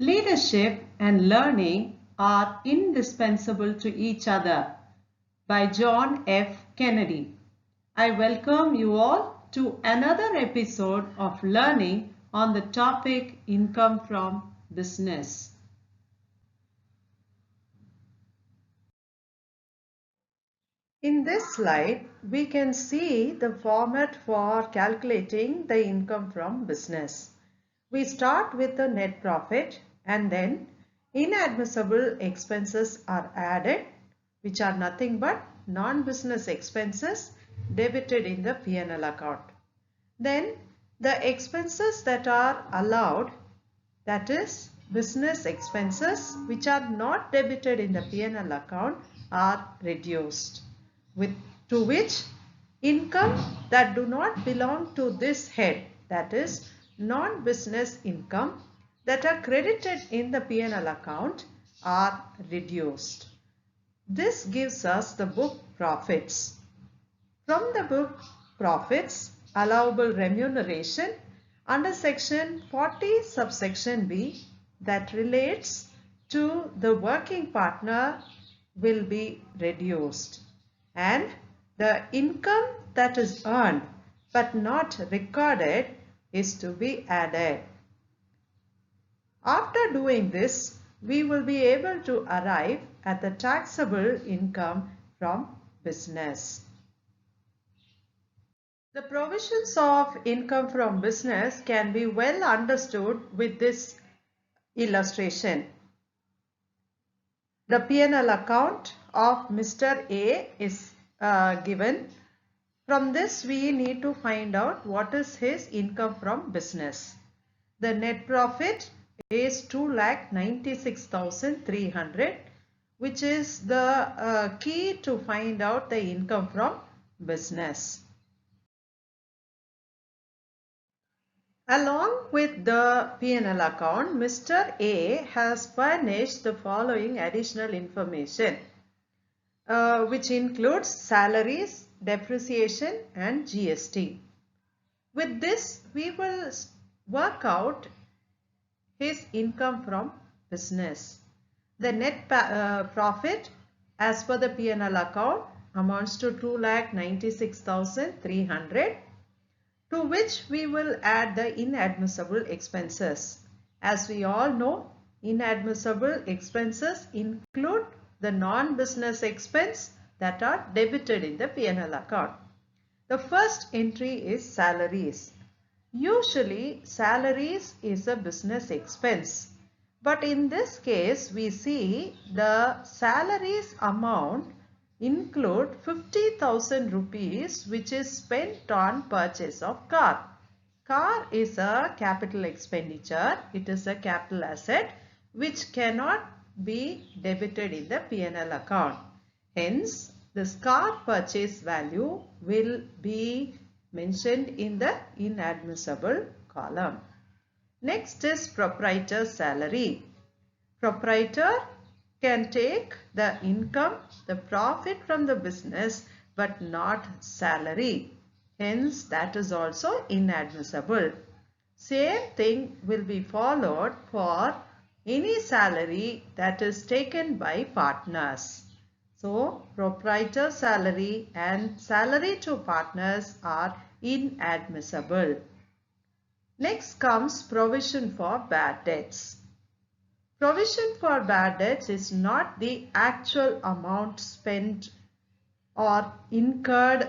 Leadership and Learning Are Indispensable to Each Other by John F. Kennedy. I welcome you all to another episode of learning on the topic income from business. In this slide, we can see the format for calculating the income from business. We start with the net profit and then inadmissible expenses are added, which are nothing but non-business expenses debited in the P&L account. Then the expenses that are allowed, that is business expenses which are not debited in the P&L account, are reduced, to which income that do not belong to this head, that is non-business income, that are credited in the P&L account are reduced. This gives us the book profits. From the book profits, allowable remuneration under section 40 subsection B that relates to the working partner will be reduced, and the income that is earned but not recorded is to be added. After doing this, we will be able to arrive at the taxable income from business. The provisions of income from business can be well understood with this illustration. The P&L account of Mr. A is given. From this, we need to find out what is his income from business. The net profit is 2,96,300, which is the key to find out the income from business. Along with the P&L account, Mr. A has furnished the following additional information, which includes salaries, depreciation and GST. With this, we will work out his income from business. The net profit as per the P&L account amounts to 2,96,300, to which we will add the inadmissible expenses. As we all know, inadmissible expenses include the non-business expense that are debited in the P&L account. The first entry is salaries. Usually, salaries is a business expense. But in this case, we see the salaries amount include 50,000 rupees which is spent on purchase of car. Car is a capital expenditure. It is a capital asset which cannot be debited in the P&L account. Hence, this car purchase value will be mentioned in the inadmissible column. Next is proprietor salary. Proprietor can take the income, the profit from the business, but not salary. Hence, that is also inadmissible. Same thing will be followed for any salary that is taken by partners. So, proprietor salary and salary to partners are inadmissible. Next comes provision for bad debts. Provision for bad debts is not the actual amount spent or incurred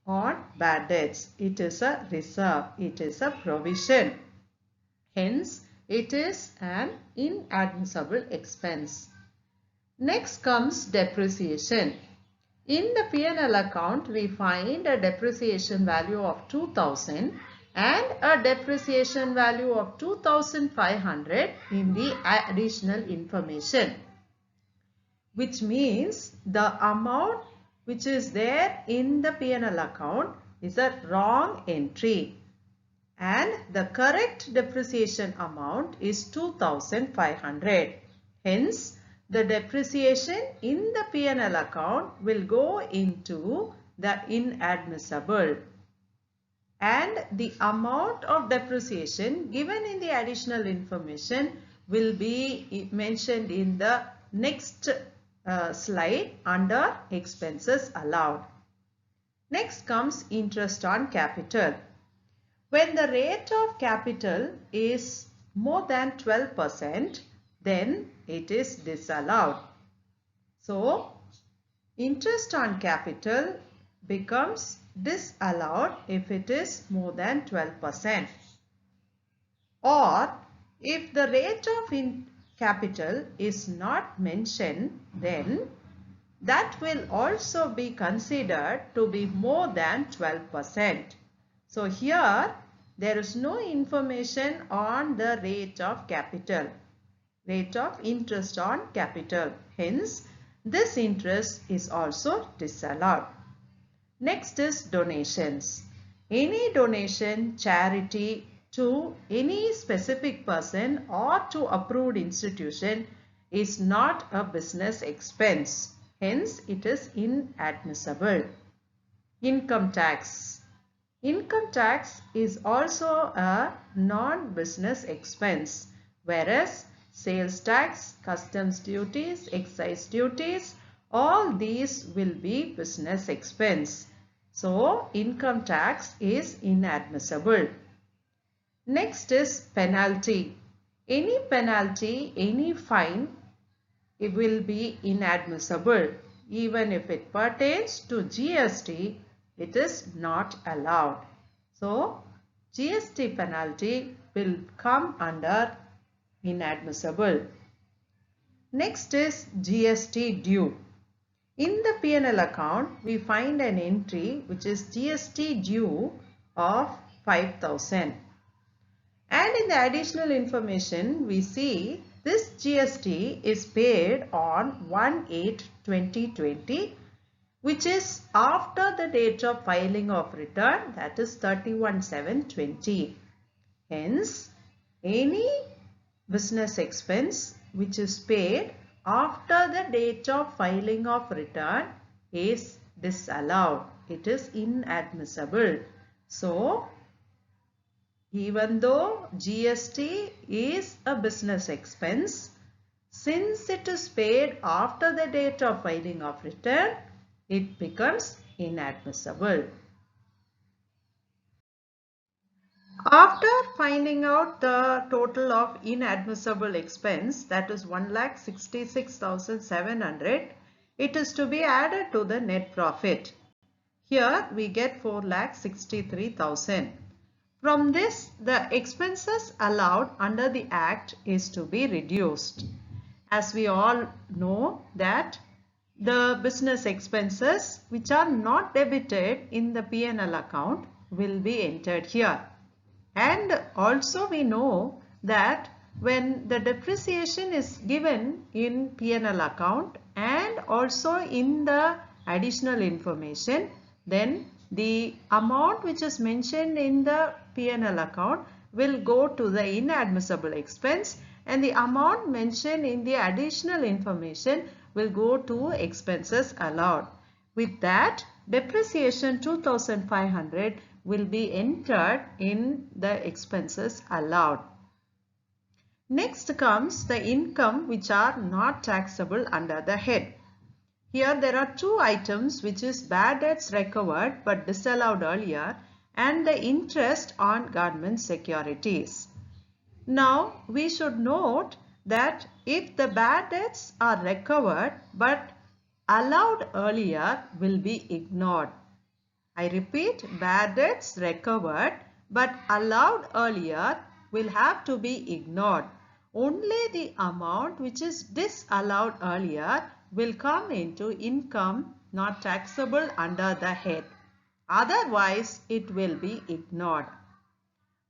on bad debts. It is a reserve. It is a provision. Hence, it is an inadmissible expense. Next comes depreciation. In the P&L account, we find a depreciation value of 2,000 and a depreciation value of 2,500 in the additional information, which means the amount which is there in the P&L account is a wrong entry and the correct depreciation amount is 2,500. Hence, the depreciation in the P&L account will go into the inadmissible, and the amount of depreciation given in the additional information will be mentioned in the next slide under expenses allowed. Next comes interest on capital. When the rate of capital is more than 12%, then it is disallowed. So, interest on capital becomes disallowed if it is more than 12%. Or if the rate of capital is not mentioned, then that will also be considered to be more than 12%. So here there is no information on the rate of capital, rate of interest on capital. Hence, this interest is also disallowed. Next is donations. Any donation, charity to any specific person or to approved institution is not a business expense. Hence, it is inadmissible. Income tax. Income tax is also a non-business expense, whereas sales tax, customs duties, excise duties, all these will be business expense. So, income tax is inadmissible. Next is penalty. Any penalty, any fine, it will be inadmissible. Even if it pertains to GST, it is not allowed. So, GST penalty will come under inadmissible. Next is GST due. In the P&L account, we find an entry which is GST due of 5,000. And in the additional information, we see this GST is paid on 1/8/2020, which is after the date of filing of return, that is 31/7/20. Hence, any business expense which is paid after the date of filing of return is disallowed. It is inadmissible. So, even though GST is a business expense, since it is paid after the date of filing of return, it becomes inadmissible. After finding out the total of inadmissible expense, that is 1,66,700, it is to be added to the net profit. Here we get 4,63,000. From this, the expenses allowed under the Act is to be reduced. As we all know that the business expenses which are not debited in the P&L account will be entered here. And also we know that when the depreciation is given in P&L account and also in the additional information, then the amount which is mentioned in the P&L account will go to the inadmissible expense, and the amount mentioned in the additional information will go to expenses allowed. With that, depreciation 2,500 will be entered in the expenses allowed. Next comes the income which are not taxable under the head. Here there are two items, which is bad debts recovered but disallowed earlier and the interest on government securities. Now we should note that if the bad debts are recovered but allowed earlier will be ignored. I repeat, bad debts recovered but allowed earlier will have to be ignored. Only the amount which is disallowed earlier will come into income not taxable under the head. Otherwise, it will be ignored.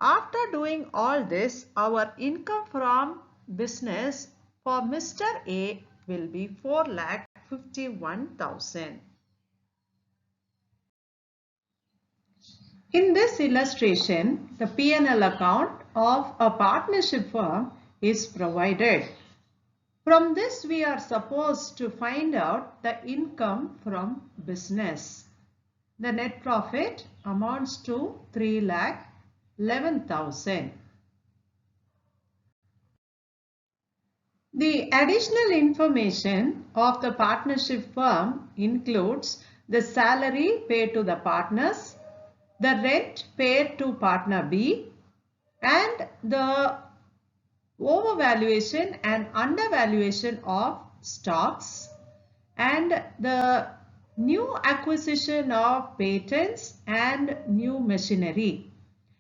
After doing all this, our income from business for Mr. A will be 4,51,000. In this illustration, the P&L account of a partnership firm is provided. From this, we are supposed to find out the income from business. The net profit amounts to 3,11,000. The additional information of the partnership firm includes the salary paid to the partners, the rent paid to partner B, and the overvaluation and undervaluation of stocks, and the new acquisition of patents and new machinery.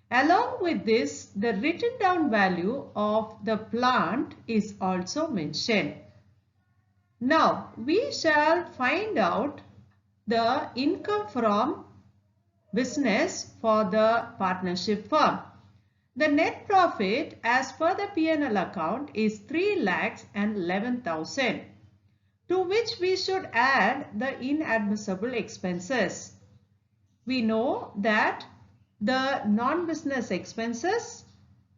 Along with this, the written down value of the plant is also mentioned. Now, we shall find out the income from business for the partnership firm. The net profit as per the P&L account is 3,11,000, to which we should add the inadmissible expenses. We know that the non-business expenses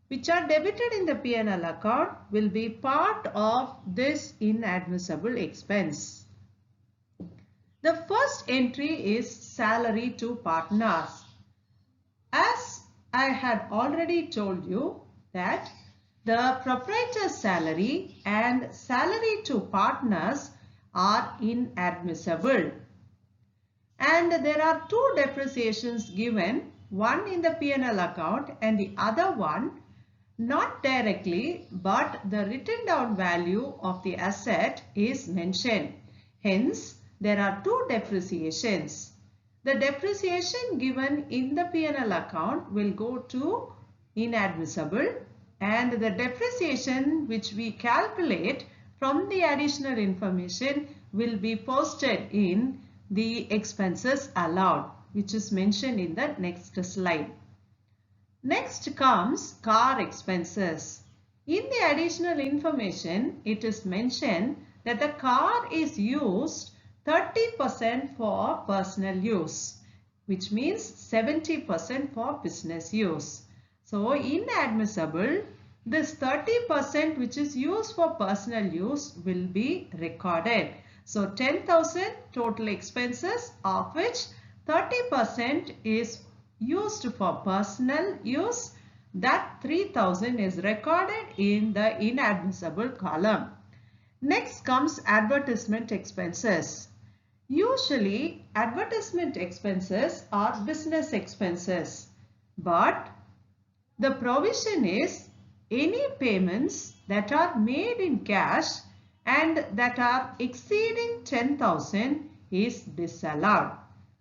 which are debited in the P&L account will be part of this inadmissible expense. The first entry is salary to partners. As I had already told you that the proprietor's salary and salary to partners are inadmissible. And there are two depreciations given, one in the P&L account and the other one not directly, but the written down value of the asset is mentioned. Hence, there are two depreciations. The depreciation given in the P&L account will go to inadmissible, and the depreciation which we calculate from the additional information will be posted in the expenses allowed, which is mentioned in the next slide. Next comes car expenses. In the additional information, it is mentioned that the car is used 30% for personal use, which means 70% for business use. So, inadmissible, this 30% which is used for personal use will be recorded. So, 10,000 total expenses, of which 30% is used for personal use. That 3,000 is recorded in the inadmissible column. Next comes advertisement expenses. Usually, advertisement expenses are business expenses, but the provision is any payments that are made in cash and that are exceeding 10,000 is disallowed.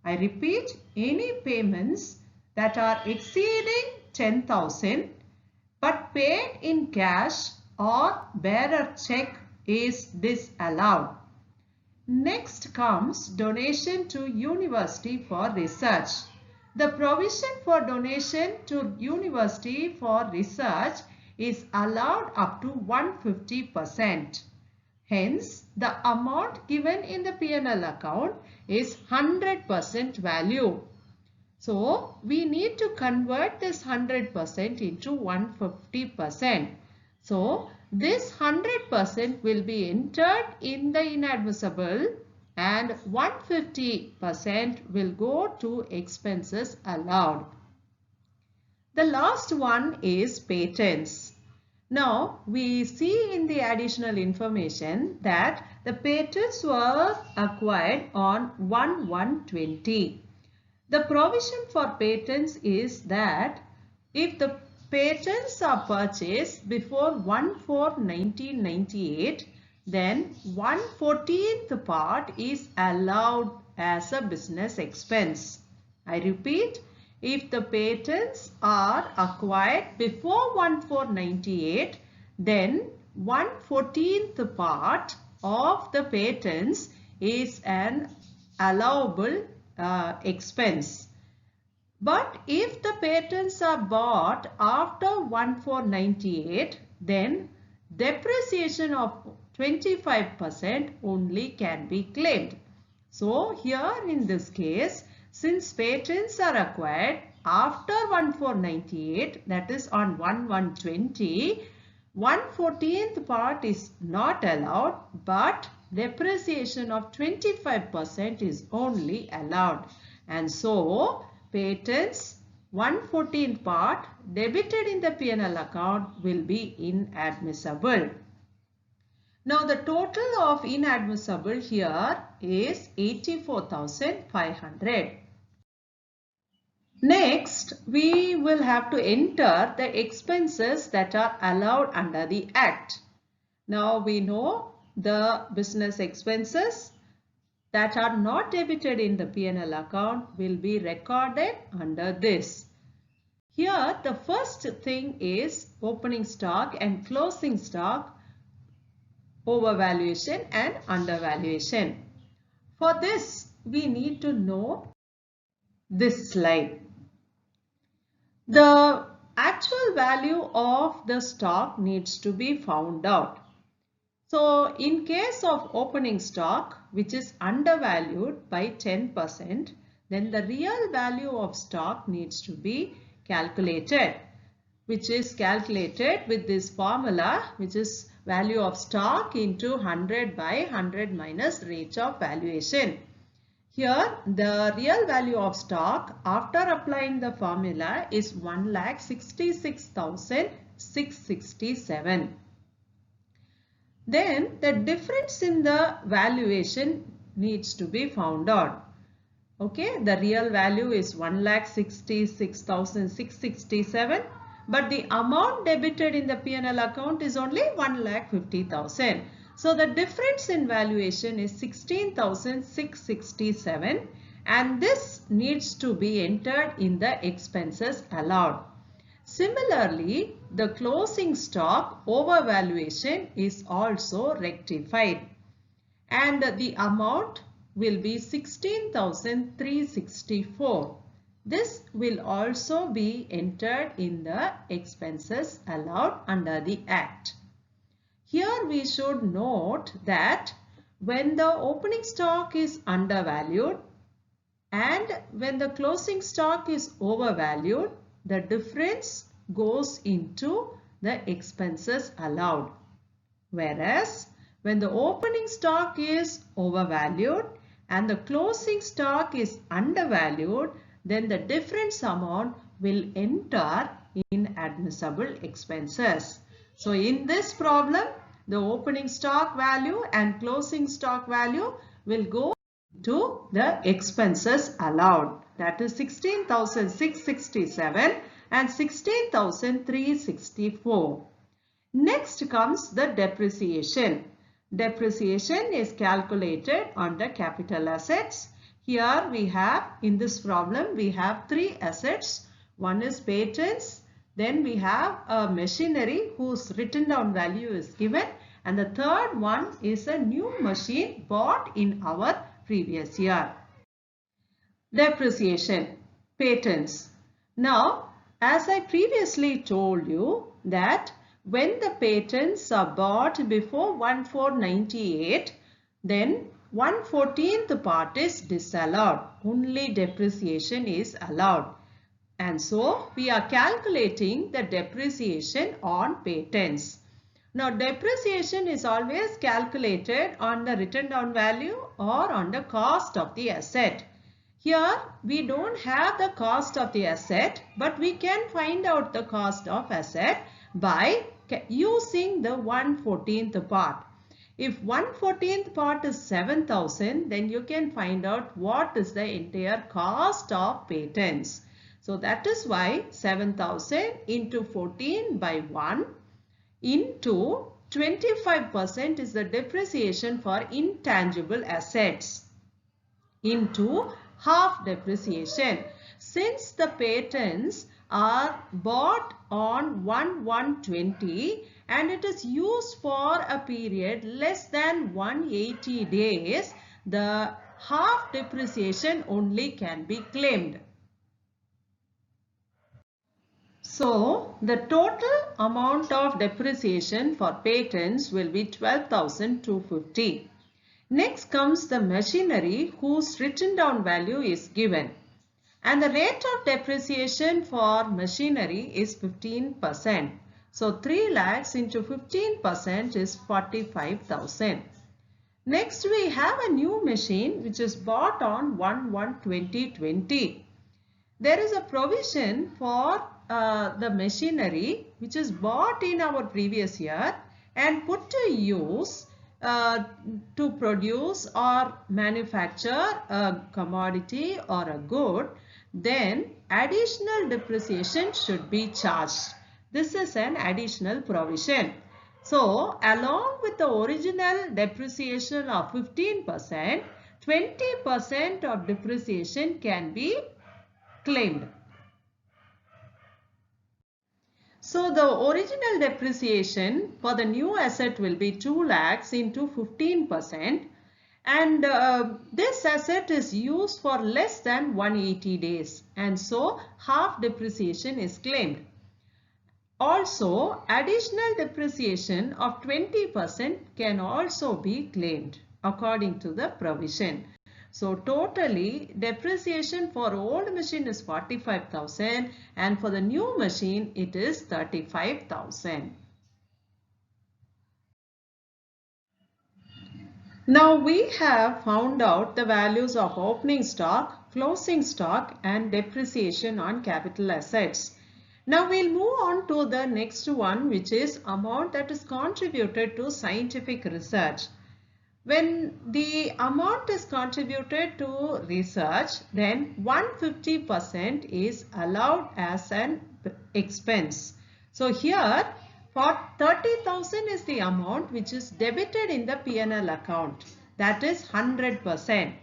I repeat, any payments that are exceeding 10,000 but paid in cash or bearer check is disallowed. Next comes donation to university for research. The provision for donation to university for research is allowed up to 150%. Hence, the amount given in the P&L account is 100% value. So, we need to convert this 100% into 150%. So, this 100% will be entered in the inadmissible and 150% will go to expenses allowed. The last one is patents. Now, we see in the additional information that the patents were acquired on 1/1/20. The provision for patents is that if the patents are purchased before 1/4/1998, then 1/14th part is allowed as a business expense. I repeat, if the patents are acquired before 1/4/98, then 1/14th part of the patents is an allowable expense. But if the patents are bought after 1/4/98, then depreciation of 25% only can be claimed. So here in this case, since patents are acquired after 1/4/98, that is on 1/1/20, 1/14th part is not allowed, but depreciation of 25% is only allowed. And so, patents 1/14th part debited in the P&L account will be inadmissible. Now the total of inadmissible here is 84,500. Next, we will have to enter the expenses that are allowed under the Act. Now we know the business expenses that are not debited in the P&L account will be recorded under this. Here the first thing is opening stock and closing stock, overvaluation and undervaluation. For this we need to know this slide. The actual value of the stock needs to be found out. So in case of opening stock, which is undervalued by 10%, then the real value of stock needs to be calculated, which is calculated with this formula, which is value of stock into 100 by 100 minus rate of valuation. Here the real value of stock after applying the formula is 1,66,667. Then the difference in the valuation needs to be found out. Okay, the real value is 1,66,667, but the amount debited in the P&L account is only 1,50,000. So the difference in valuation is 16,667 and this needs to be entered in the expenses allowed. Similarly, the closing stock overvaluation is also rectified and the amount will be 16,364. This will also be entered in the expenses allowed under the Act. Here we should note that when the opening stock is undervalued and when the closing stock is overvalued, the difference goes into the expenses allowed. Whereas when the opening stock is overvalued and the closing stock is undervalued, then the difference amount will enter in admissible expenses. So in this problem, the opening stock value and closing stock value will go to the expenses allowed. That is 16,667 and 16,364. Next comes the depreciation. Depreciation is calculated on the capital assets. Here we have, in this problem, we have three assets. One is patents. Then we have a machinery whose written down value is given. And the third one is a new machine bought in our previous year. Depreciation, patents. Now, as I previously told you that when the patents are bought before 1498, then 1/14th part is disallowed. Only depreciation is allowed. And so we are calculating the depreciation on patents. Now depreciation is always calculated on the written down value or on the cost of the asset. Here we don't have the cost of the asset, but we can find out the cost of asset by using the 1/14th part. If 1/14th part is 7,000, then you can find out what is the entire cost of patents. So that is why 7,000 into 14 by 1 into 25% is the depreciation for intangible assets into half depreciation. Since the patents are bought on 1/1/20 and it is used for a period less than 180 days, the half depreciation only can be claimed. So, the total amount of depreciation for patents will be 12,250. Next comes the machinery whose written down value is given. And the rate of depreciation for machinery is 15%. So, 3 lakhs into 15% is 45,000. Next, we have a new machine which is bought on 1/1/2020. There is a provision for the machinery which is bought in our previous year and put to use uh, to produce or manufacture a commodity or a good, then additional depreciation should be charged. This is an additional provision. So, along with the original depreciation of 15%, 20% of depreciation can be claimed. So the original depreciation for the new asset will be 2 lakhs into 15%, and this asset is used for less than 180 days, and so half depreciation is claimed. Also, additional depreciation of 20% can also be claimed according to the provision. So totally depreciation for old machine is 45,000 and for the new machine it is 35,000. Now we have found out the values of opening stock, closing stock and depreciation on capital assets. Now we'll move on to the next one, which is amount that is contributed to scientific research. When the amount is contributed to research, then 150% is allowed as an expense. So here for 30,000 is the amount which is debited in the P&L account. That is 100%.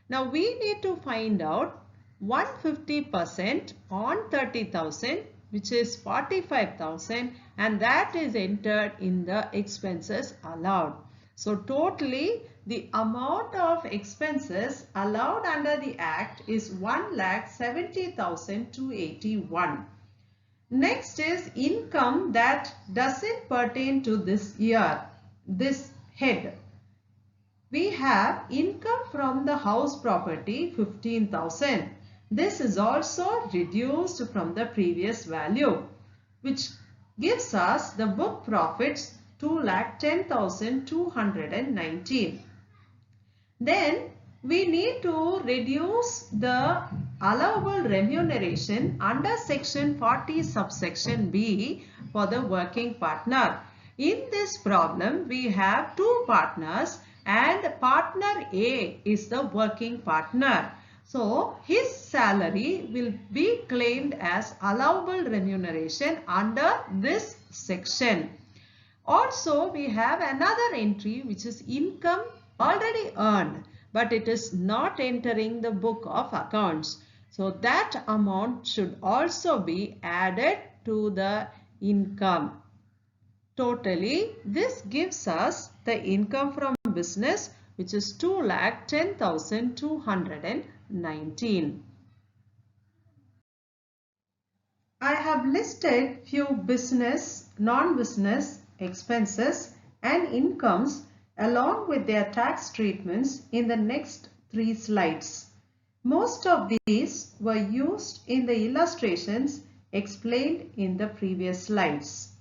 Now we need to find out 150% on 30,000, which is 45,000, and that is entered in the expenses allowed. So totally the amount of expenses allowed under the Act is 1,70,281. Next is income that doesn't pertain to this year, this head. We have income from the house property 15,000. This is also reduced from the previous value, which gives us the book profits 2,10,219. Then we need to reduce the allowable remuneration under section 40 subsection B for the working partner. In this problem, we have two partners and partner A is the working partner. So, his salary will be claimed as allowable remuneration under this section. Also, we have another entry which is income already earned, but it is not entering the book of accounts. So, that amount should also be added to the income. Totally, this gives us the income from business, which is 2,10,219. I have listed few business, non-business expenses and incomes along with their tax treatments in the next 3 slides. Most of these were used in the illustrations explained in the previous slides.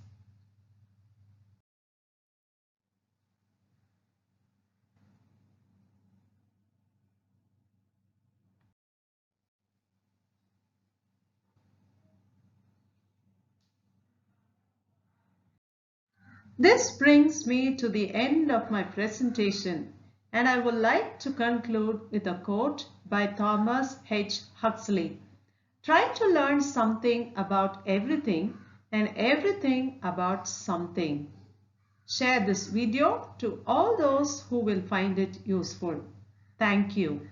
This brings me to the end of my presentation, and I would like to conclude with a quote by Thomas H. Huxley. Try to learn something about everything and everything about something. Share this video to all those who will find it useful. Thank you.